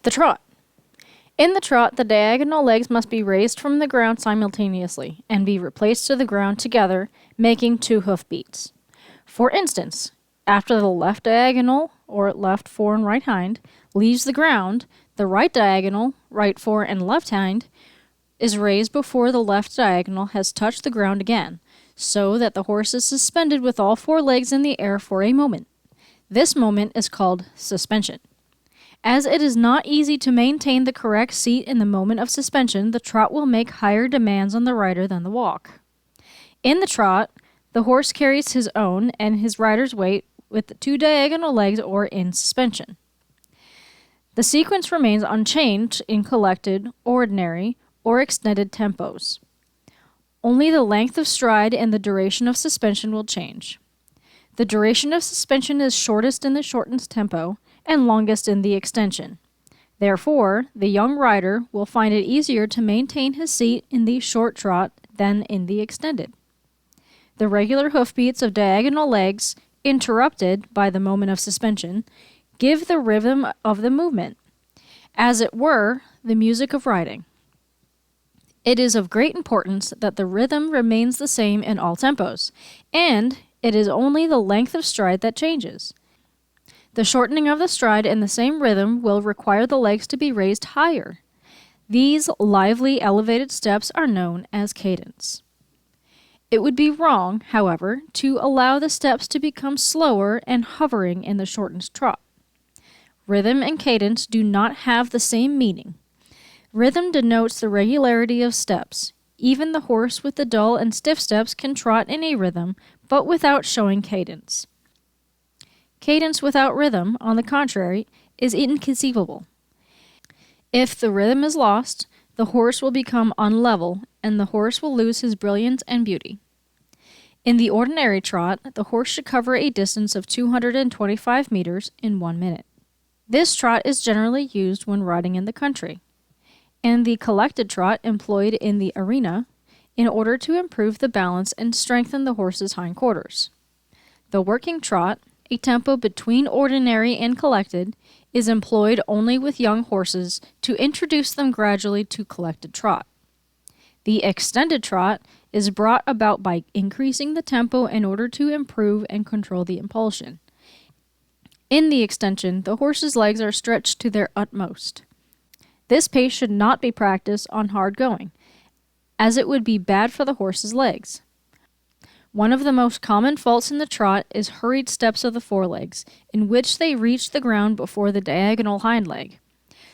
The trot. In the trot, the diagonal legs must be raised from the ground simultaneously and be replaced to the ground together, making 2 hoof beats. For instance, after the left diagonal, or left fore and right hind, leaves the ground, the right diagonal, right fore and left hind, is raised before the left diagonal has touched the ground again, so that the horse is suspended with all 4 legs in the air for a moment. This moment is called suspension. As it is not easy to maintain the correct seat in the moment of suspension, the trot will make higher demands on the rider than the walk. In the trot, the horse carries his own and his rider's weight with the 2 diagonal legs or in suspension. The sequence remains unchanged in collected, ordinary, or extended tempos. Only the length of stride and the duration of suspension will change. The duration of suspension is shortest in the shortened tempo and longest in the extension. Therefore, the young rider will find it easier to maintain his seat in the short trot than in the extended. The regular hoofbeats of diagonal legs, interrupted by the moment of suspension, give the rhythm of the movement, as it were, the music of riding. It is of great importance that the rhythm remains the same in all tempos, and it is only the length of stride that changes. The shortening of the stride in the same rhythm will require the legs to be raised higher. These lively elevated steps are known as cadence. It would be wrong, however, to allow the steps to become slower and hovering in the shortened trot. Rhythm and cadence do not have the same meaning. Rhythm denotes the regularity of steps. Even the horse with the dull and stiff steps can trot in a rhythm, but without showing cadence. Cadence without rhythm, on the contrary, is inconceivable. If the rhythm is lost, the horse will become unlevel, and the horse will lose his brilliance and beauty. In the ordinary trot, the horse should cover a distance of 225 meters in 1 minute. This trot is generally used when riding in the country, and the collected trot employed in the arena in order to improve the balance and strengthen the horse's hindquarters. The working trot, a tempo between ordinary and collected, is employed only with young horses to introduce them gradually to collected trot. The extended trot is brought about by increasing the tempo in order to improve and control the impulsion. In the extension, the horse's legs are stretched to their utmost. This pace should not be practiced on hard going, as it would be bad for the horse's legs. One of the most common faults in the trot is hurried steps of the forelegs, in which they reach the ground before the diagonal hind leg,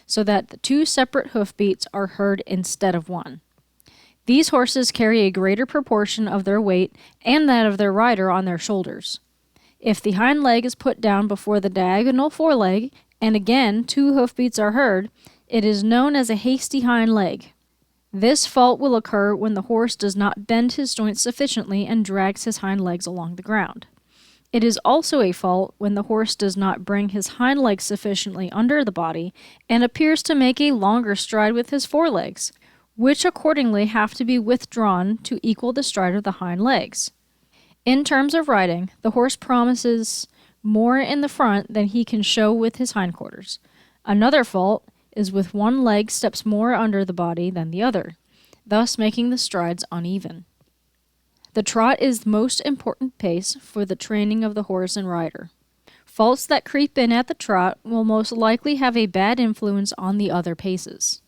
so that the 2 separate hoofbeats are heard instead of 1. These horses carry a greater proportion of their weight and that of their rider on their shoulders. If the hind leg is put down before the diagonal foreleg, and again 2 hoofbeats are heard, it is known as a hasty hind leg. This fault will occur when the horse does not bend his joints sufficiently and drags his hind legs along the ground. It is also a fault when the horse does not bring his hind legs sufficiently under the body and appears to make a longer stride with his forelegs, which accordingly have to be withdrawn to equal the stride of the hind legs. In terms of riding, the horse promises more in the front than he can show with his hindquarters. Another fault is with one leg steps more under the body than the other, thus making the strides uneven. The trot is the most important pace for the training of the horse and rider. Faults that creep in at the trot will most likely have a bad influence on the other paces.